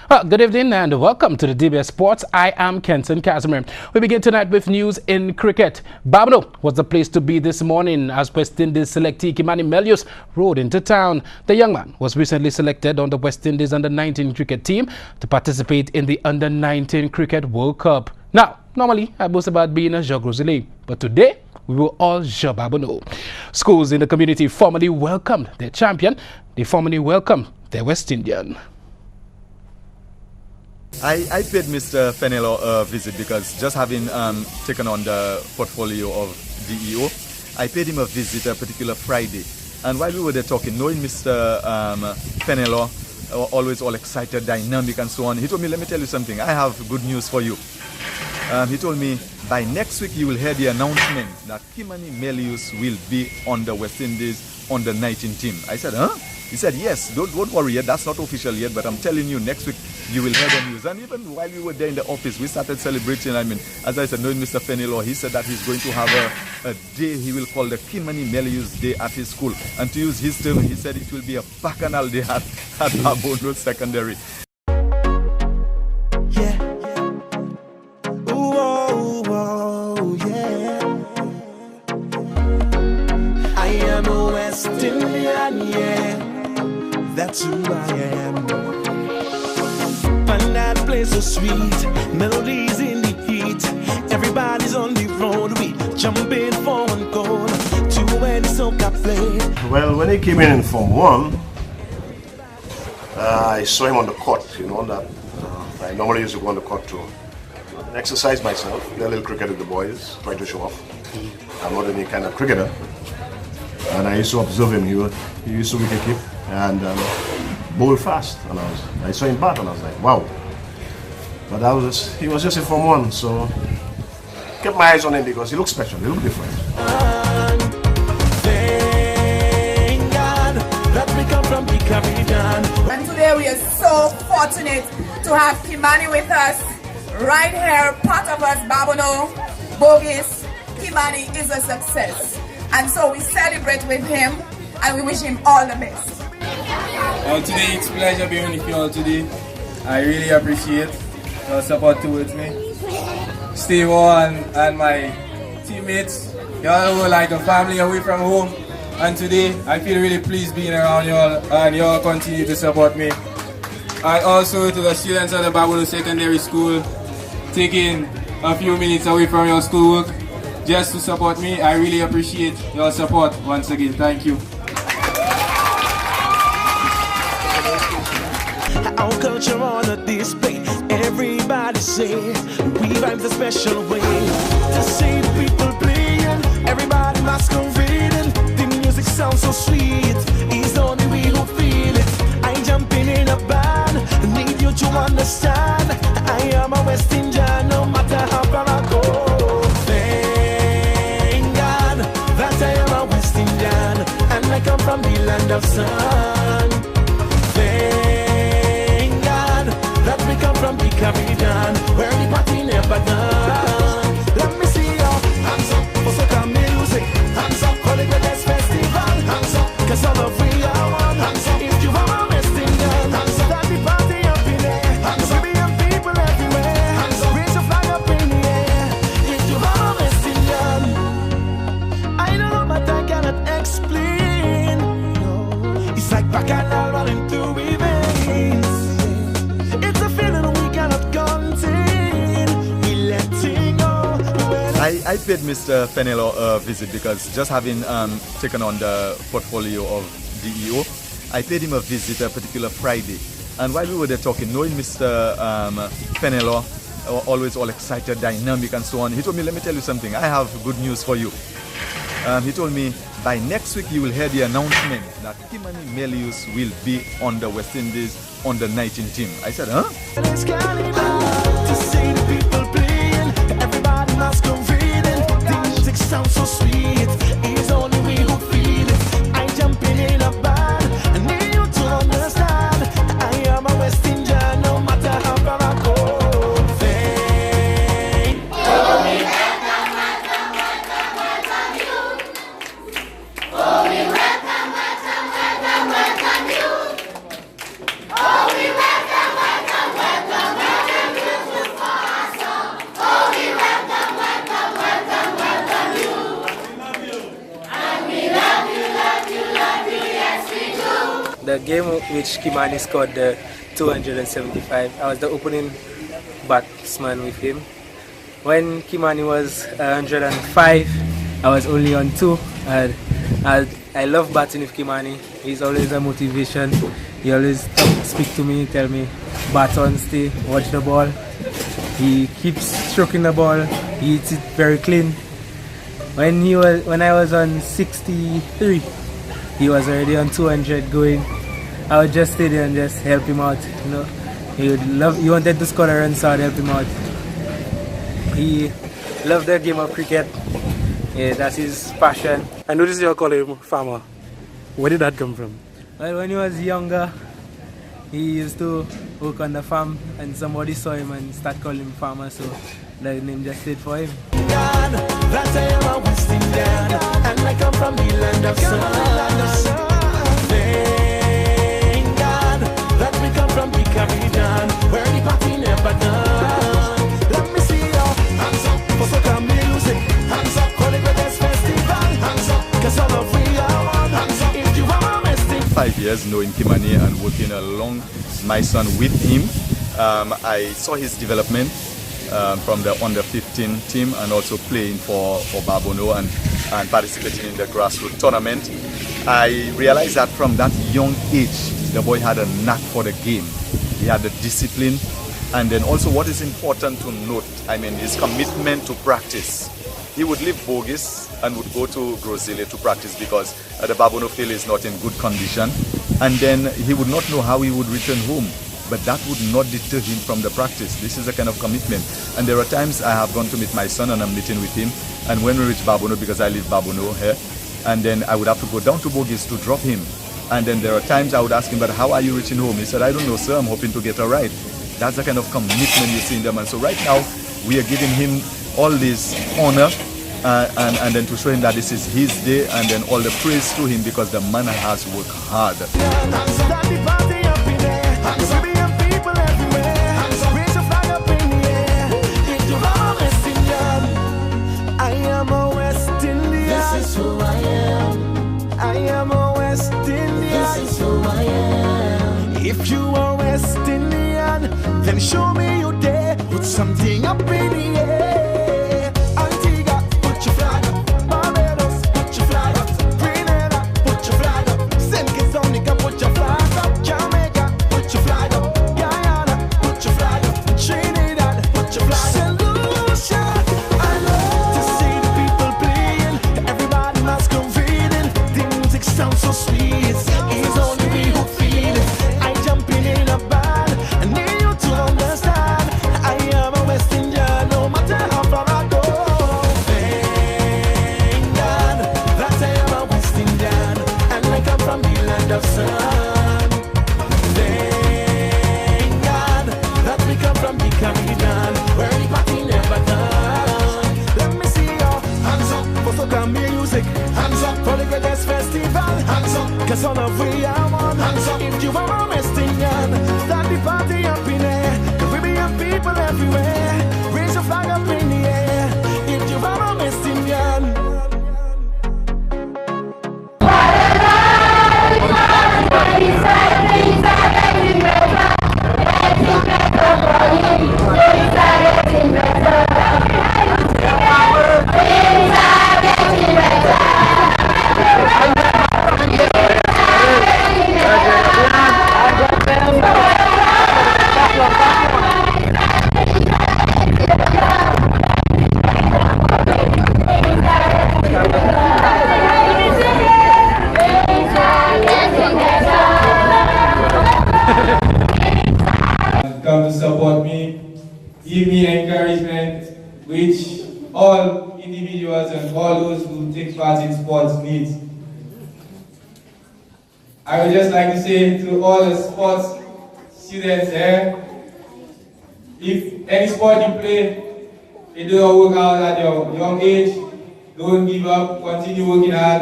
Good evening and welcome to the DBS Sports. I am Kenton Casimir. We begin tonight with news in cricket. Babno was the place to be this morning as West Indies selectee Kimani Melius rode into town. The young man was recently selected on the West Indies under-19 cricket team to participate in the under-19 Cricket World Cup. Now, normally I boast about being a Jean Grosile, but today we will all Jean Babno. Schools in the community formally welcomed their champion. They formally welcomed their West Indian. I paid Mr. Fenelon a visit because just having taken on the portfolio of DEO, I paid him a visit a particular Friday. And while we were there talking, knowing Mr. Fenelon, always all excited, dynamic and so on, he told me, let me tell you something, I have good news for you. He told me, by next week you will hear the announcement that Kimani Melius will be on the West Indies under-19 team. I said, huh? He said, yes, don't worry yet, that's not official yet, but I'm telling you, next week you will hear the news. And even while we were there in the office, we started celebrating. I mean, as I said, knowing Mr. Fenelon, he said that he's going to have a day he will call the Kimani Melius Day at his school. And to use his term, he said it will be a bacchanal day at Babono Secondary. Yeah. Ooh, yeah. I am a West Indian, yeah. That's who I am. And that place so sweet, melodies in the heat. Everybody's on the road, we jumping for one goal. To where the soca play. Well, when he came in Form 1, I saw him on the court, you know, that I normally used to go on the court to exercise myself, play a little cricket with the boys, try to show off. I'm not any kind of cricketer. And I used to observe him, he used to wicket keep and bowl fast. And I saw him bat and I was like, wow. But he was just in Form 1, so kept my eyes on him because he looked special, he looked different. Thank God that we come from the Caribbean. And today we are so fortunate to have Kimani with us, right here, part of us, Babono, Bogus. Kimani is a success. And so we celebrate with him and we wish him all the best. Today it's a pleasure being with you all today. I really appreciate your support towards me. Steve and my teammates, you all were like a family away from home. And today I feel really pleased being around you all and you all continue to support me. And also to the students at the Babono Secondary School, taking a few minutes away from your schoolwork just to support me. I really appreciate your support once again. Thank you. Our culture on a display. Everybody say we vibe the special way. To see the people playing, everybody masquerading. The music sounds so sweet. It's only we who feel it. I jumping in a band. Need you to understand. I am a West Indian, no matter how far I go. Thank God that I am a West Indian, and I come from the land of sun. Thank God that we come from the Caribbean, where the party never done. Let me see your hands up for soca music. Hands up for the greatest festival. Hands up, 'cause all of we are one. Hands up if you are a West Indian. Hands up, that the party up in there. Hands up, Caribbean people everywhere. Hands up, raise your flag up in the air. If you are a West Indian, I don't know but I cannot explain. No, it's like bacchanal running through we veins. It's a feeling we cannot contain. We letting go. I paid Mr. Fenelon a visit because just having taken on the portfolio of DEO, I paid him a visit a particular Friday. And while we were there talking, knowing Mr. Fenelon, always all excited, dynamic and so on, he told me, let me tell you something, I have good news for you. He told me, by next week you will hear the announcement that Kimani Melius will be on the West Indies under-19 team. I said, huh? It's carnival to see the people playing, everybody masquerading. The music sounds so sweet. It's only we who feel it. I jumping in a band. I need you to understand. I am a West Indian, no matter how far I go. Thank Oh, we welcome you. the game which Kimani scored the 275. I was the opening batsman with him. When Kimani was 105, I was only on 2. I love batting with Kimani. He's always a motivation. He always speak to me, tell me, bat on, stay, watch the ball. He keeps stroking the ball. He hits it very clean. When I was on 63, he was already on 200 going. I would just stay there and just help him out. You know, he wanted to score a run, so I'd help him out. He loved the game of cricket. Yeah, that's his passion. I noticed you call him farmer. Where did that come from? Well, when he was younger, he used to work on the farm, and somebody saw him and started calling him farmer, so the name just stayed for him. That I am a West Indian, and I come from the land of sun. Thank God that we come from the Caribbean, where the party never done. Let me see your hands up for soca music. Hands up for the greatest festival. Hands up, 'cause all of we are one. Hands up if you are West Indian. 5 years knowing Kimani and working along my son with him, I saw his development from the under 15 team and also playing for Babono and participating in the grassroots tournament. I realized that from that young age, the boy had a knack for the game. He had the discipline, and then also what is important to note, his commitment to practice. He would leave Bogus and would go to Grozile to practice because the Babono field is not in good condition, and then he would not know how he would return home. But that would not deter him from the practice. This is a kind of commitment. And there are times I have gone to meet my son and I'm meeting with him. And when we reach Babono, because I live Babono here, and then I would have to go down to Bogus to drop him. And then there are times I would ask him, but how are you reaching home? He said, I don't know, sir, I'm hoping to get a ride. That's the kind of commitment you see in them. And so right now, we are giving him all this honor and then to show him that this is his day, and then all the praise to him because the man has worked hard. If you are West Indian, then show me you there. Put something up in the air. Antigua, put your flag up. Barbados, put your flag up. Grenada, put your flag up. St. Kitts, put your flag up. Jamaica, put your flag up. Guyana, put your flag up. Trinidad, put your flag up. St. Lucia, I love to see the people playing. Everybody masquerading. The music sounds so sweet. It's only we who feel it. In a band, I need you to understand. I am a West Indian, no matter how far I go. Thank God that I am a West Indian, and I come from the land of sun. Thank God that we come from the Caribbean, where the party never done. Let me see your hands up for soca music. Hands up for the greatest festival. Hands up, 'cause all of we are one. Hands up if you are a West Indian. Start the party up in there. Caribbean people everywhere. Raise your flag up in the air. If you are a West Indian. Come to support me, give me encouragement, which all individuals and all those who take part in sports need. I would just like to say to all the sports students here, if any sport you play, you don't work out at your young age, don't give up, continue working hard.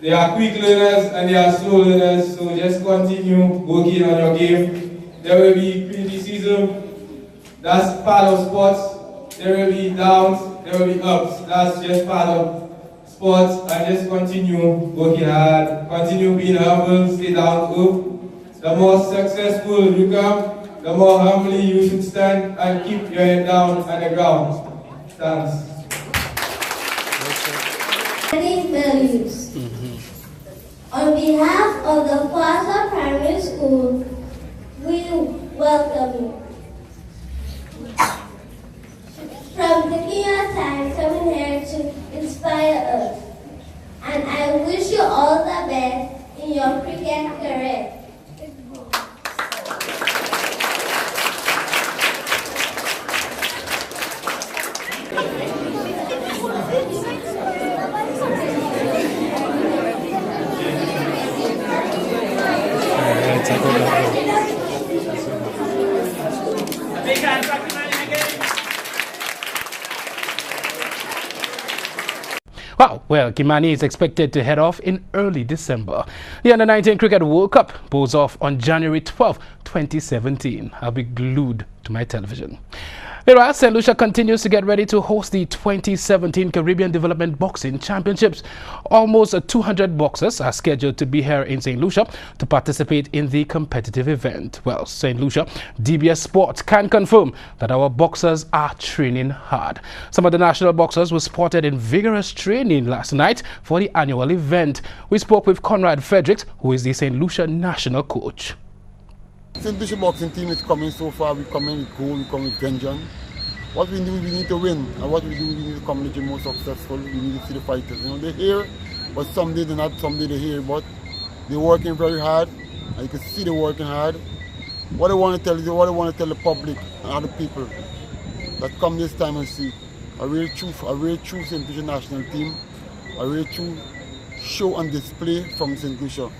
There are quick learners and there are slow learners, so just continue working on your game. There will be criticism, that's part of sports. There will be downs, there will be ups, that's just part of sports and just continue working hard, continue being humble, stay down to earth. The more successful you come, the more humbly you should stand and keep your head down on the ground. Thanks. Values. On behalf of the Foster Primary School, we welcome you. From taking your time coming here to inspire us. And I wish you all the best in your cricket career. Wow, well, Kimani is expected to head off in early December. The Under-19 Cricket World Cup goes off on January 12, 2017. I'll be glued to my television. Meanwhile, St. Lucia continues to get ready to host the 2017 Caribbean Development Boxing Championships. Almost 200 boxers are scheduled to be here in St. Lucia to participate in the competitive event. Well, St. Lucia DBS Sports can confirm that our boxers are training hard. Some of the national boxers were spotted in vigorous training last night for the annual event. We spoke with Conrad Fredericks, who is the St. Lucia national coach. St. Lucia boxing team is coming so far. We come in with goal, we come with vengeance. What we do, we need to win. And what we do, we need to come in more successful. We need to see the fighters. You know, they're here, but someday they're not, someday they're here. But they're working very hard. And you can see they're working hard. What I want to tell you, what I want to tell the public and other people that come this time and see a real true St. Lucia national team, a real true show and display from St. Lucia.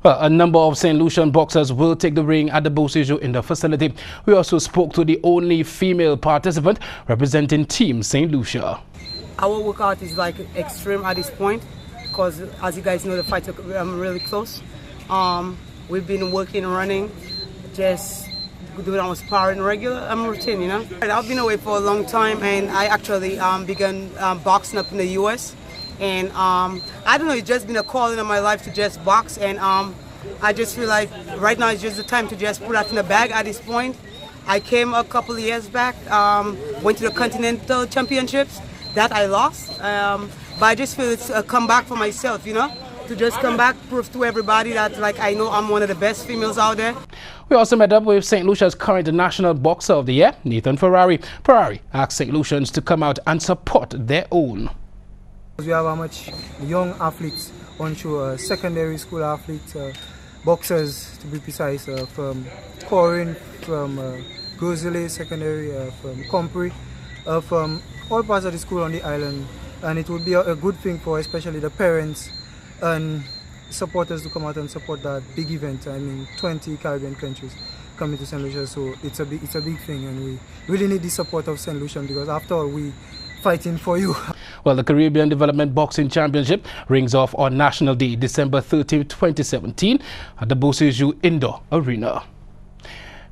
Well, a number of St. Lucian boxers will take the ring at the Beausejour Indoor facility. We also spoke to the only female participant representing Team St. Lucia. Our workout is like extreme at this point because, as you guys know, the fights are really close. We've been working, running, just doing our sparring regular routine, you know. I've been away for a long time, and I actually began boxing up in the U.S. And I don't know, it's just been a calling in my life to just box, and I just feel like right now is just the time to just put that in the bag at this point. I came a couple of years back, went to the Continental Championships, that I lost, but I just feel it's a comeback for myself, you know, to just come back, prove to everybody that like I know I'm one of the best females out there. We also met up with St. Lucia's current National Boxer of the Year, Nathan Ferrari. Ferrari asked St. Lucians to come out and support their own. We have how much young athletes on show, secondary school athletes, boxers to be precise, from Corin, from Gozele Secondary, from Compre, from all parts of the school on the island. And it would be a good thing for especially the parents and supporters to come out and support that big event. I mean, 20 Caribbean countries coming to St. Lucia, so it's a big thing, and we really need the support of St. Lucian because after all, we fighting for you. Well, the Caribbean Development Boxing Championship rings off on National Day, December 13, 2017 at the Beausejour Indoor Arena.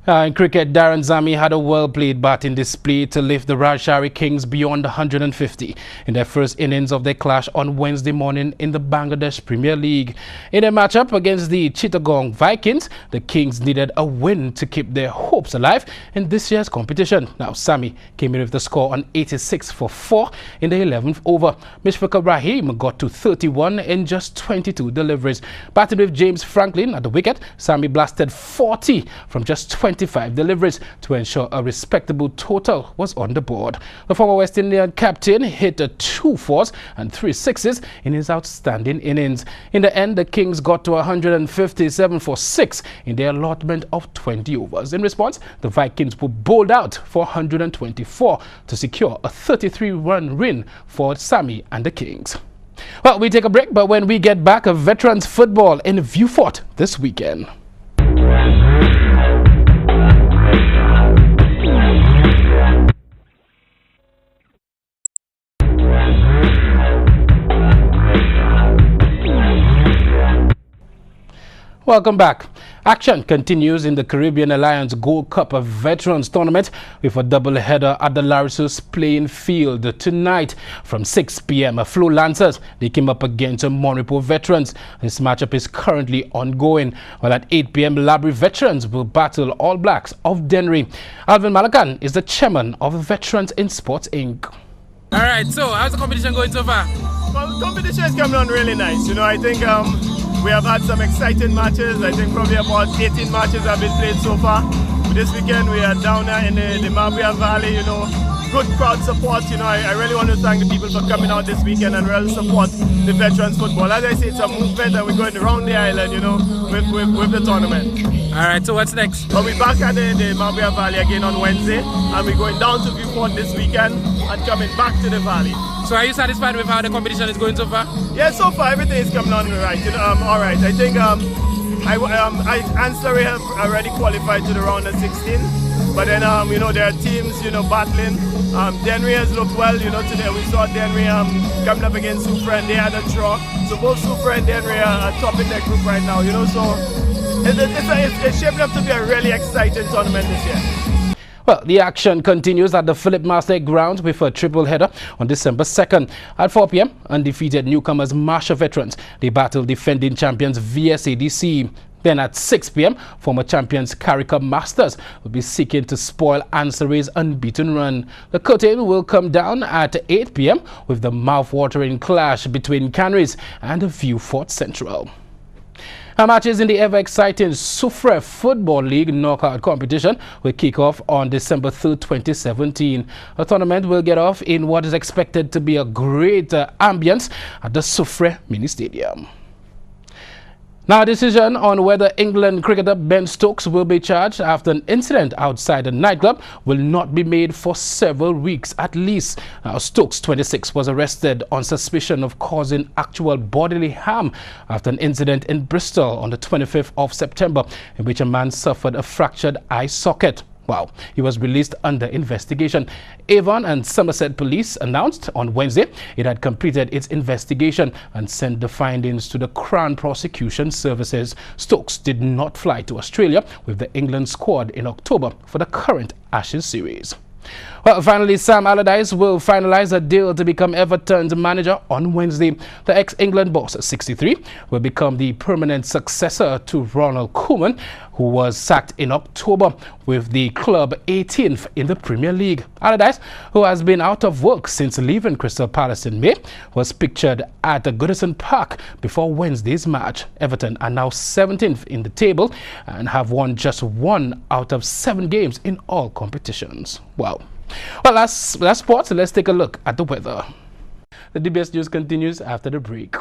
In cricket, Darren Zami had a well-played batting display to lift the Rajshari Kings beyond 150 in their first innings of their clash on Wednesday morning in the Bangladesh Premier League. In a matchup against the Chittagong Vikings, the Kings needed a win to keep their hopes alive in this year's competition. Now, Sami came in with the score on 86 for 4 in the 11th over. Mishfiqur Rahim got to 31 in just 22 deliveries. Batting with James Franklin at the wicket, Sami blasted 40 from just 25 deliveries to ensure a respectable total was on the board. The former West Indian captain hit 2 fours and 3 sixes in his outstanding innings. In the end, the Kings got to 157 for 6 in their allotment of 20 overs. In response, the Vikings were bowled out for 124 to secure a 33-run win for Sami and the Kings. Well, we take a break, but when we get back, a veterans football in Vieux-Fort this weekend. Welcome back. Action continues in the Caribbean Alliance Gold Cup of Veterans Tournament with a double-header at the Larissos playing field tonight from 6 p.m. Flow Lancers, they came up against Monrepo Veterans. This matchup is currently ongoing, while at 8 p.m. Labrie Veterans will battle All Blacks of Dennery. Alvin Malakan is the chairman of Veterans in Sports Inc. All right, so how's the competition going so far? Well, the competition is coming on really nice. You know, I think we have had some exciting matches. I think probably about 18 matches have been played so far. This weekend we are down there in the Mabia Valley, you know, good crowd support. You know, I really want to thank the people for coming out this weekend and really support the veterans football. As I say, it's a movement and we're going around the island, you know, with the tournament. All right, so what's next? Well, we're back at the Mabia Valley again on Wednesday, and we're going down to Viewport this weekend and coming back to the valley. So are you satisfied with how the competition is going so far? Yeah, so far everything is coming on right. You know, all right. I think Ancillary have already qualified to the round of 16, but then you know, there are teams, you know, battling. Dennery has looked well, you know. Today we saw Dennery coming up against Supra and they had a draw. So both Supra and Dennery are top in their group right now, you know. So it's shaping up to be a really exciting tournament this year. Well, the action continues at the Philip Master grounds with a triple header on December 2nd. At 4 p.m., undefeated newcomers Marshall Veterans, they battle defending champions VSADC. Then at 6 p.m., former champions Carica Masters will be seeking to spoil Ancillary's unbeaten run. The curtain will come down at 8 p.m. with the mouth-watering clash between Canaries and Viewport Central. Our matches in the ever-exciting Soufre Football League knockout competition will kick off on December 3rd, 2017. The tournament will get off in what is expected to be a great ambience at the Soufre Mini Stadium. Now, a decision on whether England cricketer Ben Stokes will be charged after an incident outside a nightclub will not be made for several weeks at least. Now, Stokes, 26, was arrested on suspicion of causing actual bodily harm after an incident in Bristol on the 25th of September in which a man suffered a fractured eye socket. Wow, he was released under investigation. Avon and Somerset Police announced on Wednesday it had completed its investigation and sent the findings to the Crown Prosecution Services. Stokes did not fly to Australia with the England squad in October for the current Ashes series. Well, finally, Sam Allardyce will finalize a deal to become Everton's manager on Wednesday. The ex-England boss, 63, will become the permanent successor to Ronald Koeman, who was sacked in October with the club 18th in the Premier League. Allardyce, who has been out of work since leaving Crystal Palace in May, was pictured at the Goodison Park before Wednesday's match. Everton are now 17th in the table and have won just 1 out of 7 games in all competitions. Wow. Well, that's sports. Let's take a look at the weather. The DBS News continues after the break.